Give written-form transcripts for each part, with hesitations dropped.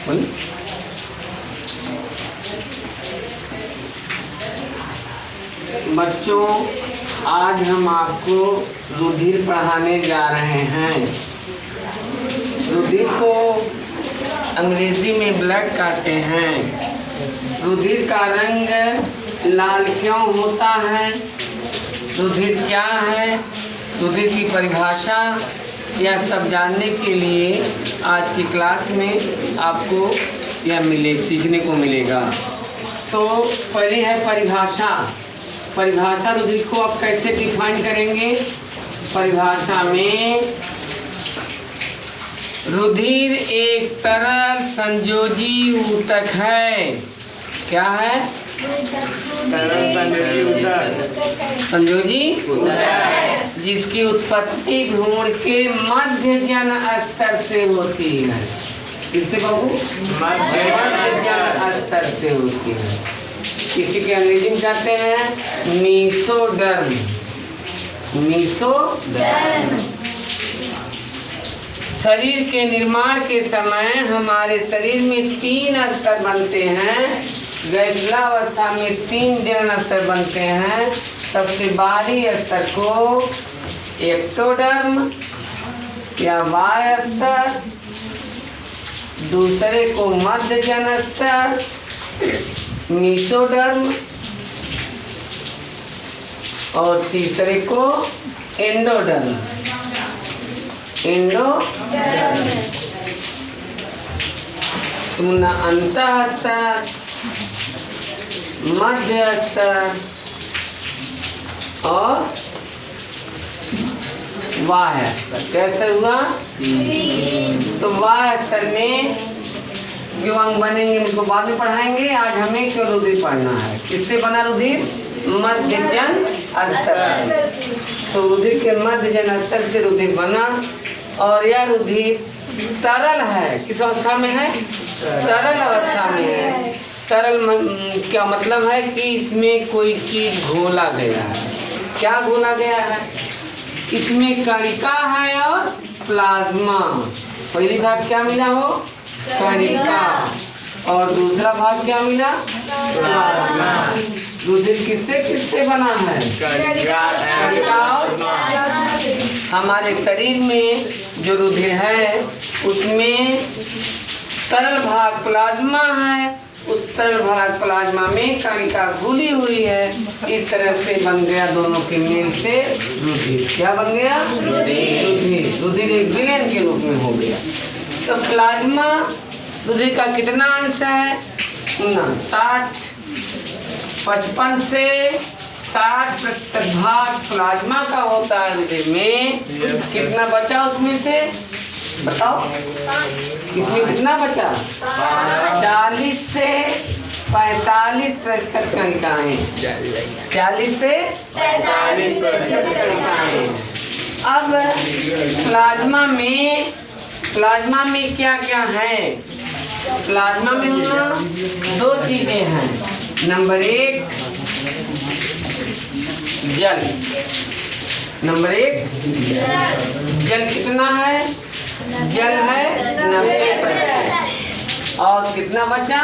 बोलिए। बच्चों, आज हम आपको रुधिर पढ़ाने जा रहे हैं। रुधिर को अंग्रेजी में ब्लड कहते हैं। रुधिर का रंग लाल क्यों होता है, रुधिर क्या है, रुधिर की परिभाषा, यह सब जानने के लिए आज की क्लास में आपको यह सीखने को मिलेगा। तो पहली है परिभाषा। परिभाषा रुधिर को आप कैसे डिफाइन करेंगे? परिभाषा में रुधिर एक तरल संयोजी ऊतक है। क्या है? संयोजी ऊतक, जिसकी उत्पत्ति भ्रूण के मध्य जन स्तर से होती है। किससे बाबू? मध्य जन स्तर से होती है। किसी के अंग्रेजी में कहते हैं मीसोडर्म। मीसोडर्म। शरीर के निर्माण के समय हमारे शरीर में 3 स्तर बनते हैं। गैठलावस्था में 3 जन स्तर बनते हैं। सबसे बाहरी स्तर को एक्टोडर्म या बाह्य स्तर, दूसरे को मध्य जन स्तर मीसोडर्म और तीसरे को एंडोडर्म। एंडोडर्म तुमने अंतः स्तर, मध्य स्तर और बाह्य स्तर। कैसे हुआ? तो बाह्य स्तर में जो अंग बनेंगे उनको बाद में पढ़ाएंगे। आज हमें क्यों रुधिर पढ़ना है? किससे बना रुधिर? मध्य जन स्तर। तो रुधिर के मध्य जन स्तर से रुधिर बना और यह रुधिर तरल है। किस अवस्था में है? तरल अवस्था में है। तरल क्या मतलब है कि इसमें कोई चीज घोला गया है। क्या घोला गया है? इसमें कणिका है और प्लाज्मा। पहली भाग क्या मिला हो? कणिका। और दूसरा भाग क्या मिला? प्लाज्मा। रुधिर किससे किससे बना है? कणिका और हमारे शरीर में जो रुधिर है उसमें तरल भाग प्लाज्मा है। उस तरल भाग प्लाज्मा में कणिका घुली हुई है। इस तरह से बन गया दोनों के मेल से रुधिर। क्या बन गया? रुधिर। रुधिर एक विलेन के रूप में हो गया। तो प्लाज्मा रुधिर का कितना अंश है? 55 से 60% भाग प्लाज्मा का होता है रुधिर में। कितना बचा उसमें से? बताओ, इसमें कितना बचा? 40 से 45% कणिकाएं। 40 से 45% कणिकाएं। अब प्लाज्मा में क्या क्या है? प्लाज्मा में होना 2 चीजें हैं। नंबर 1 जल। नंबर 1 जल कितना है? जल है 90%। और कितना बचा?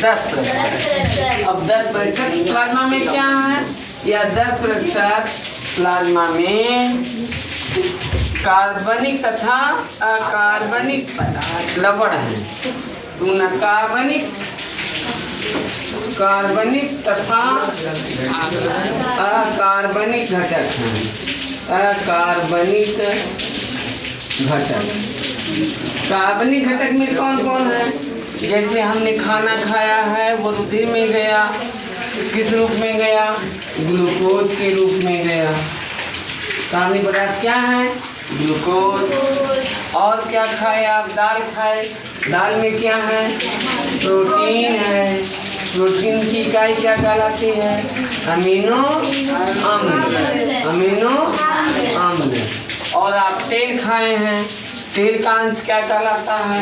10%। अब 10% प्लाज्मा में क्या है? या 10% प्लाज्मा में कार्बनिक तथा अकार्बनिक लवण है। कार्बनिक तथा अकार्बनिक घटक हैं। अकार्बनिक घटक। कार्बनिक घटक में कौन कौन है? जैसे हमने खाना खाया है वो रुधिर में गया। किस रूप में गया? ग्लूकोज के रूप में गया। कार्बनिक पदार्थ क्या है? ग्लूकोज। और क्या खाए आप? दाल खाए। दाल में क्या है? प्रोटीन है। प्रोटीन की इकाई क्या कहलाती है? अमीनो अम्ल। अमीनो अम्ल। और आप तेल खाए हैं। तेल का अंश क्या कहलाता है?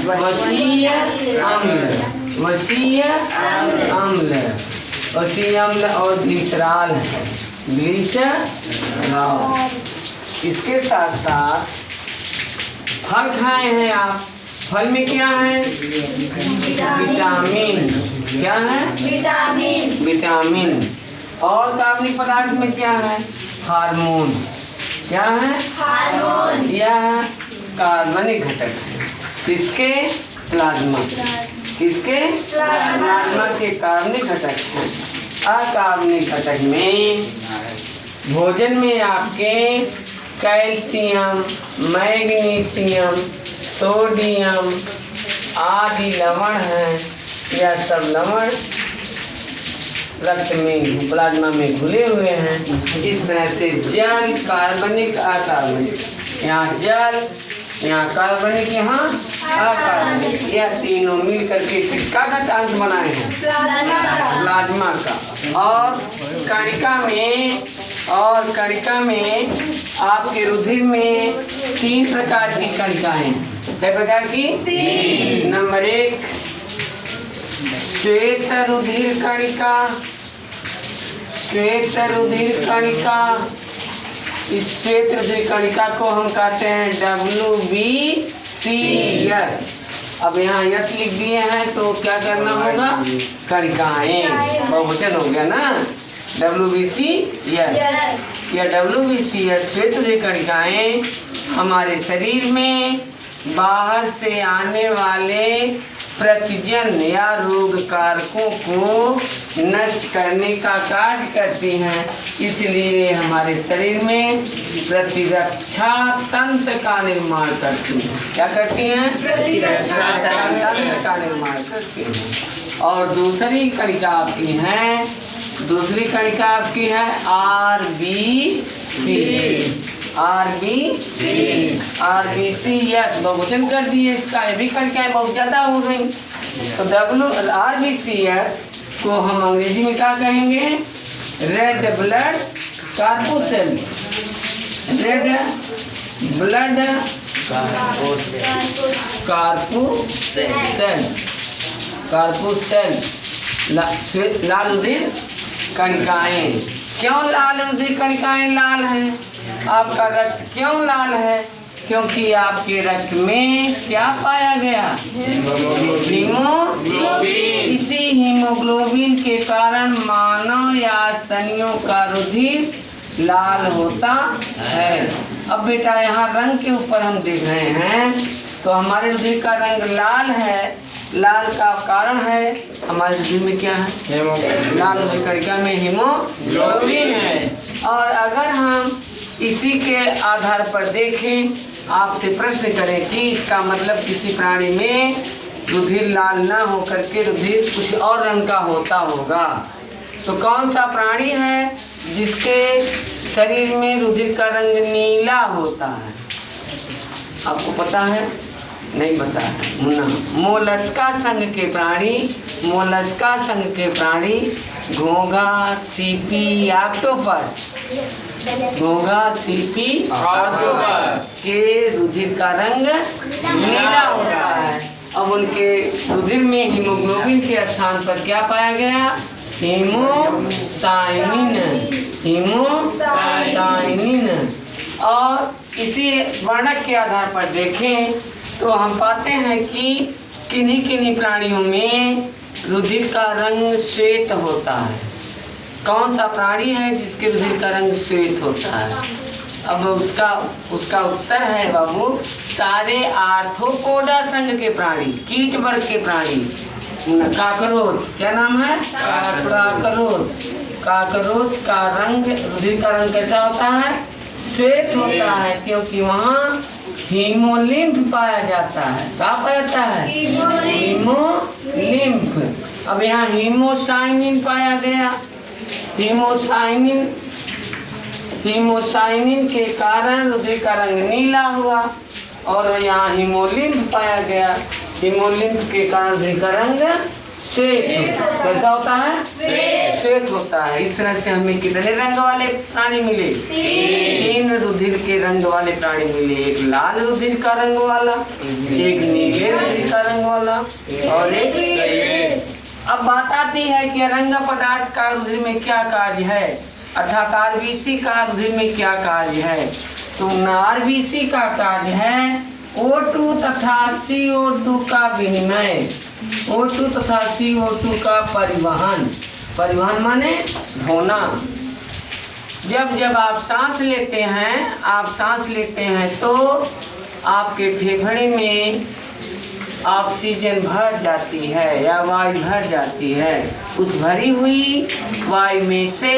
वसीय अम्ल। वसीय अम्ल। वसीय अम्ल और ग्लिसरॉल है। ग्लिसरॉल। इसके साथ साथ फल खाए हैं आप। फल में क्या है? विटामिन। क्या है? विटामिन। और कार्बनिक पदार्थ में क्या है? हार्मोन। क्या है? यह कार्बनिक घटक है। किसके? प्लाज्मा। किसके? प्लाज्मा के कार्बनिक घटक हैं। अकार्बनिक घटक में भोजन में आपके कैल्शियम, मैग्नीशियम, सोडियम आदि लवण हैं। यह सब लवण रक्त में, प्लाज्मा में घुले हुए हैं। इस तरह से जल, कार्बनिक, अकार्बनिक, यहाँ जल, यहाँ कार्बनिक, यहाँ अकार्बनिक, यह तीनों मिल करके किसका घटांश बनाए हैं? प्लाज्मा का। और कणिका में आपके रुधिर में 3 प्रकार की कणिकाएं। कितने प्रकार की? 3। नंबर 1 श्वेत रुधिर कणिका। श्वेत रुधिर कणिका, इस श्वेत रुधिर कणिका को हम कहते हैं WBCS। अब यहाँ यस लिख दिए हैं तो क्या करना होगा? कणिकाएं, बहुवचन हो गया ना, WBCS। या WBCS श्वेत रुधिर कणिकाएं हमारे शरीर में बाहर से आने वाले प्रतिजन या रोग कारकों को नष्ट करने का कार्य करती हैं। इसलिए हमारे शरीर में प्रतिरक्षा तंत्र का निर्माण करती हैं। क्या करती हैं? प्रतिरक्षा तंत्र का निर्माण करती हैं। और दूसरी कणिका आपकी है RBC। यस, बहुवचन कर दिए इसका, ये भी कणिकाएं बहुत ज्यादा हो गई। तो RBCS को हम अंग्रेजी में क्या कहेंगे? Red blood corpuscles. Red blood corpuscles, लाल रुधिर कणिकाएं। क्यों लाल रुधिर कणिकाएं लाल हैं? आपका रक्त क्यों लाल है? क्योंकि आपके रक्त में क्या पाया गया? हीमोग्लोबिन। इसी हीमोग्लोबिन के कारण मानव या स्तनियों का रुधिर लाल होता है। अब बेटा यहाँ रंग के ऊपर हम देख रहे हैं तो हमारे रुधिर का रंग लाल है। लाल का कारण है हमारे रुधिर में क्या है? लाल रुधिर कणिका में हीमोग्लोबिन है। और अगर हम इसी के आधार पर देखें, आपसे प्रश्न करें कि इसका मतलब किसी प्राणी में रुधिर लाल ना होकर के रुधिर कुछ और रंग का होता होगा, तो कौन सा प्राणी है जिसके शरीर में रुधिर का रंग नीला होता है? आपको पता है? नहीं पता है? मुन्ना, मोलस्का संघ के प्राणी घोंघा, सीपी, ऑक्टोपस, के रुधिर का रंग नीला होता है। अब उनके रुधिर में हीमोग्लोबिन के स्थान पर क्या पाया गया? हीमोसाइनिन। और इसी वर्णक के आधार पर देखें तो हम पाते हैं कि किन्हीं प्राणियों में रुधिर का रंग श्वेत होता है। कौन सा प्राणी है जिसके रुधिर का रंग श्वेत होता है? अब उसका उत्तर है बाबू, सारे आर्थ्रोपोडा संघ के प्राणी, कीट वर्ग के प्राणी। काकरोच, क्या नाम है? काकरोच का रंग, रुधिर का रंग कैसा होता है? श्वेत होता है, क्योंकि वहाँ हीमोलिम्फ पाया जाता है। क्या पाया जाता है? हीमोलिम्फ। अब यहाँ हीमोसाइनिन पाया गया। हीमोसाइनिन के कारण रुधिर का रंग नीला हुआ। और यहाँ हीमोलिम्फ पाया गया। हीमोलिम्फ के कारण रुधिर का रंग श्वेत कैसा होता है? श्वेत होता है। इस तरह से हमें कितने रंग वाले प्राणी मिले? 3 रुधिर के रंग वाले प्राणी मिले। एक लाल रुधिर का रंग वाला, एक नीले रुधिर का रंग वाला, और एक। अब बात आती है कि रंग पदार्थ का रुधिर में क्या कार्य है, अर्थात RBC का रुधिर में क्या कार्य है। तो RBC का कार्य है O2 तथा CO2 का विनिमय, O2 तथा CO2 का परिवहन, परिवहन माने ढोना। जब जब आप सांस लेते हैं तो आपके फेफड़े में ऑक्सीजन भर जाती है या वायु भर जाती है। उस भरी हुई वायु में से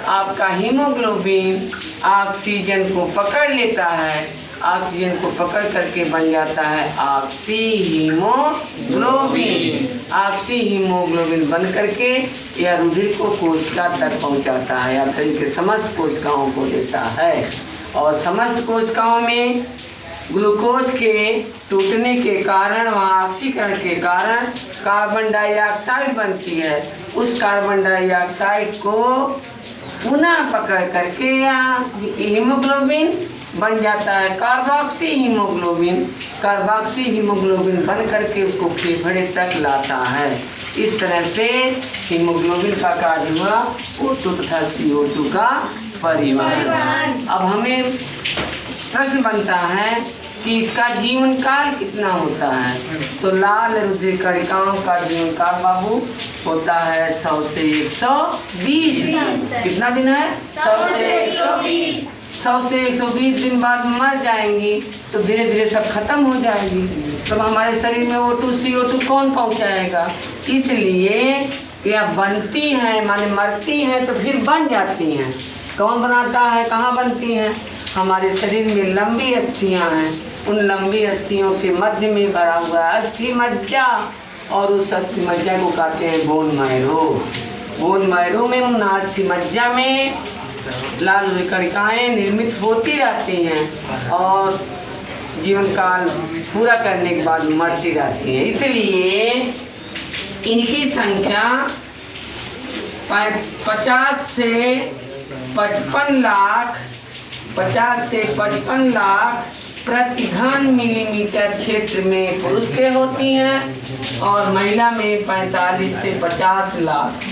आपका हीमोग्लोबिन ऑक्सीजन को पकड़ लेता है, ऑक्सीजन को पकड़ करके बन जाता है ऑक्सी हीमोग्लोबिन। ऑक्सी हीमोग्लोबिन बन करके यह रुधिर को कोशिका तक पहुंचाता है या शरीर के समस्त कोशिकाओं को देता है। और समस्त कोशिकाओं में ग्लूकोज के टूटने के कारण, वहाँ ऑक्सीकरण के कारण कार्बन डाइऑक्साइड बनती है। उस कार्बन डाइऑक्साइड को पुनः पकड़ करके हीमोग्लोबिन बन जाता है कार्बोक्सी हीमोग्लोबिन। कार्बोक्सी हीमोग्लोबिन बन करके उसको फेफड़े तक लाता है। इस तरह से हीमोग्लोबिन का कार्य हुआ O2 तथा CO2 का परिवहन। अब हमें प्रश्न बनता है कि इसका जीवन काल कितना होता है। तो लाल रुधिर कणिकाओं का जीवन काल बाबू होता है 100 से 120। कितना दिन है? 100 से 120। 100 से 120 दिन बाद मर जाएंगी तो धीरे धीरे सब खत्म हो जाएगी। तब हमारे शरीर में O2 CO2 कौन पहुंचाएगा? इसलिए यह बनती हैं, माने मरती हैं तो फिर बन जाती हैं। कौन बनाता है, कहाँ बनती हैं? हमारे शरीर में लंबी अस्थियां हैं, उन लंबी अस्थियों के मध्य में भरा हुआ अस्थि मज्जा, और उस अस्थि मज्जा को कहते हैं बोन मैरो। बोन मैरो में उन अस्थि मज्जा में लाल रुधिर कणिकाएं निर्मित होती रहती हैं और जीवन काल पूरा करने के बाद मरती रहती हैं। इसलिए इनकी संख्या 50 से 55 लाख प्रति घन मिलीमीटर क्षेत्र में पुरुष के होती हैं और महिला में 45 से 50 लाख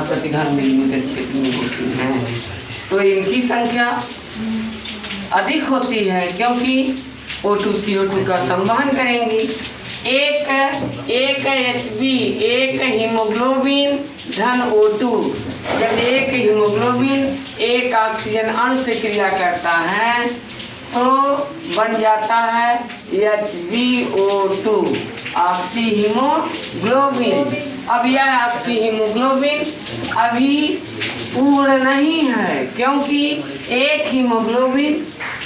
प्रति घन मिलीमीटर क्षेत्र में होती हैं। तो इनकी संख्या अधिक होती है क्योंकि O2 CO2 का संवहन करेंगी। एक HB, एक हीमोग्लोबिन धन O2। जब एक हीमोग्लोबिन एक ऑक्सीजन अणु से क्रिया करता है तो बन जाता है HbO2 ऑक्सी हीमोग्लोबिन। अब यह ऑक्सी हीमोग्लोबिन अभी पूर्ण नहीं है क्योंकि एक हीमोग्लोबिन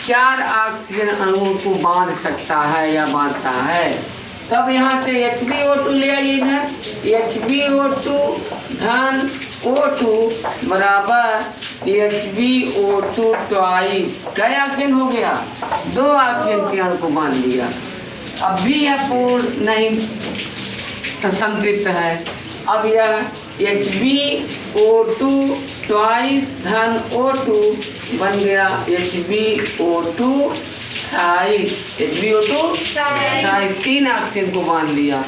4 ऑक्सीजन अणुओं को बांध सकता है या बांधता है। तब यहाँ से HbO2 ले आइए इधर। HbO2 धन O2 बराबर HbO2 ट्वाइस। क्या ऑक्सीजन हो गया? 2 ऑक्सीजन के अणु को बांध लिया। अब भी यह पूर्ण नहीं संतृप्त है। अब यह HbO2 ट्वाइस धन O2 बन गया HbO2 HbO2 3 ऑक्सीजन को बांध लिया।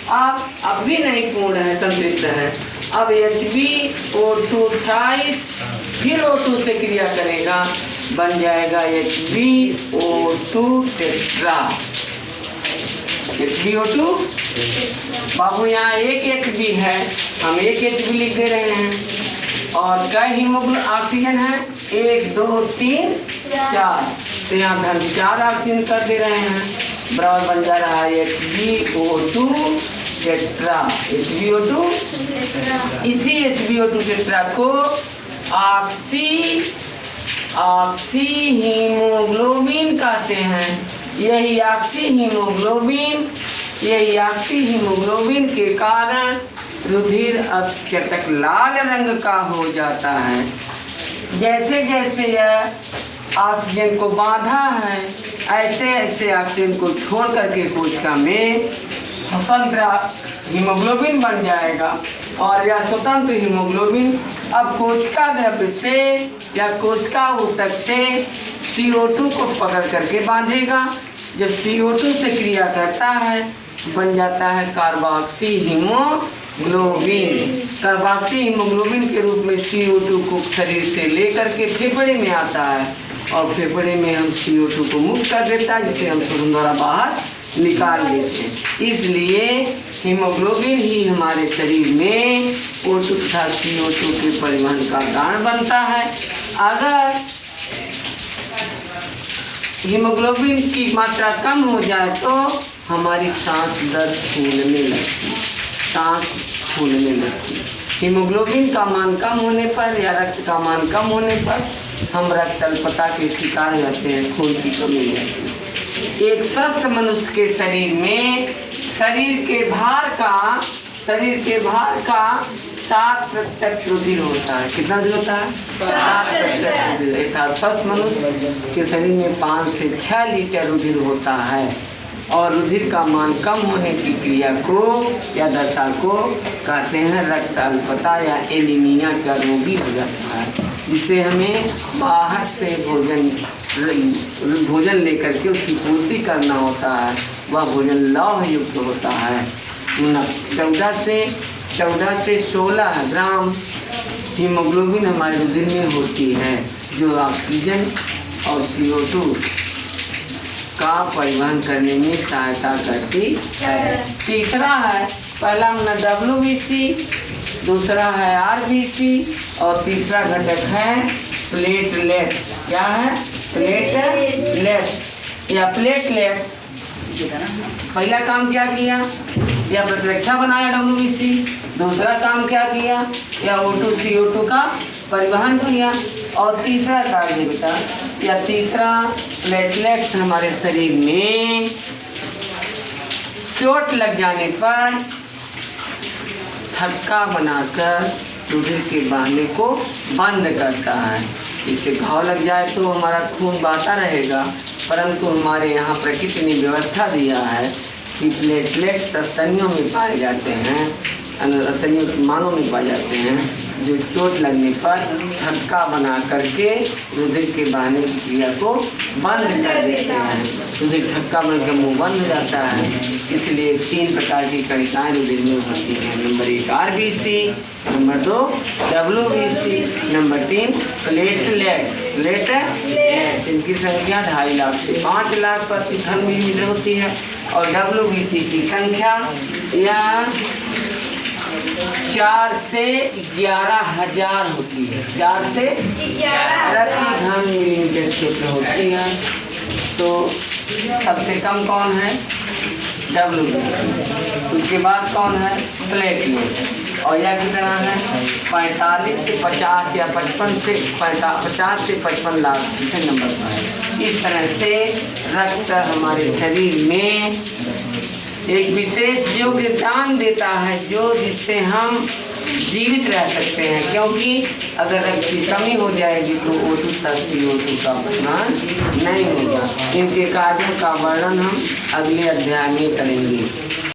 अब भी नहीं पूर्ण है, संतृप्त है। अब HbO2 फिर O2 से क्रिया करेगा, बन जाएगा HbO2 टेट्रा। HbO2 बाबू यहाँ एक Hb है, हम एक Hb लिख दे रहे हैं। और क्या हीमोग्लोबिन ऑक्सीजन है? 1 2 3 4, तो यहाँ धन 4 ऑक्सीजन कर दे रहे हैं। बराबर बन जा रहा है HbO2 टेट्रा। HbO2 इसी HbO2 टेट्रा को ऑक्सी हीमोग्लोबिन कहते हैं। यही ऑक्सी हीमोग्लोबिन के कारण रुधिर अत्यधिक लाल रंग का हो जाता है। जैसे जैसे यह ऑक्सीजन को बांधा है ऐसे ऐसे ऑक्सीजन को छोड़ करके कोशिका में स्वतंत्र हीमोग्लोबिन बन जाएगा और यह स्वतंत्र हीमोग्लोबिन अब कोशिका द्रव्य से या कोशिका ऊतक से CO2 को पकड़ करके बांधेगा। जब CO2 से क्रिया करता है बन जाता है कार्बोक्सी हीमोग्लोबिन। कार्बोक्सी हीमोग्लोबिन के रूप में CO2 को शरीर से लेकर के फेफड़े में आता है और फेफड़े में हम CO2 को मुक्त कर देता है, जिसे हम शोधन द्वारा बाहर निकाल लेते हैं। इसलिए हीमोग्लोबिन ही हमारे शरीर में O2 तथा CO2 के परिवहन का कारण बनता है। अगर हीमोग्लोबिन की मात्रा कम हो जाए तो हमारी सांस दर फूलने लगती, सांस फूलने लगती। हीमोग्लोबिन का मान कम होने पर या रक्त का मान कम होने पर हम रक्त अल्पता के शिकार हो जाते हैं, खून की कमी हो जाती है। एक स्वस्थ मनुष्य के शरीर में शरीर के भार का 7% रुधिर होता है। कितना रुधिर होता है? 7% रुधिर। स्वस्थ मनुष्य के शरीर में 5 से 6 लीटर रुधिर होता है और रुधिर का मान कम होने की क्रिया को या दशा को कहते हैं रक्त अल्पता या एनीमिया का रोगी हो जाता है, जिसे हमें बाहर से भोजन लेकर के उसकी पूर्ति करना होता है। वह भोजन लौह युक्त होता है। 14 से 16 ग्राम हीमोग्लोबिन हमारे रुधिर में होती है, जो ऑक्सीजन और CO2 का परिवहन करने में सहायता करती है। तीसरा है, पहला हमने WBC, दूसरा है RBC और तीसरा घटक है प्लेटलेट्स। क्या है? प्लेटलेट्स या प्लेटलेट्स। पहला काम क्या किया? या प्रतिरक्षा बनाया WBC। दूसरा काम क्या किया? या O2 CO2 का परिवहन किया। और तीसरा कार्य बेटा या तीसरा प्लेटलेट्स हमारे शरीर में चोट लग जाने पर थक्का बनाकर रुधिर के बहने को बंद करता है। इससे घाव लग जाए तो हमारा खून बहता रहेगा, परंतु हमारे यहाँ प्रकृति ने व्यवस्था दिया है कि प्लेटलेट्स स्तनियों में पाए जाते हैं, स्तनियों के मानों में पाए जाते हैं, जो चोट लगने पर थक्का बना करके रुधिर के बहने की क्रिया को बंद कर देते हैं। रुधिर थक्का बनकर मुँह बंद हो जाता है। इसलिए 3 प्रकार की कणिकाएँ रुधिर में होती हैं। Number 1 RBC, number 2 WBC, number 3 platelets. इनकी संख्या 2.5 लाख से 5 लाख प्रति घन मिलीमीटर होती है और WBC की संख्या या 4 से 11,000 होती है। 4 से 11 प्रति घन मिलीमीटर क्षेत्र होती है। तो सबसे कम कौन है? WBC। उसके बाद कौन है? प्लेटलेट। और यह कितना है? 45 से 50 या 50 से 55 लाख से नंबर पर है। इस तरह से रक्त हमारे शरीर में एक विशेष योगदान देता है, जो जिससे हम जीवित रह सकते हैं, क्योंकि अगर रक्त की कमी हो जाएगी तो O2 तथा CO2 का परिवहन नहीं होगा। इनके कार्यों का वर्णन हम अगले अध्याय में करेंगे।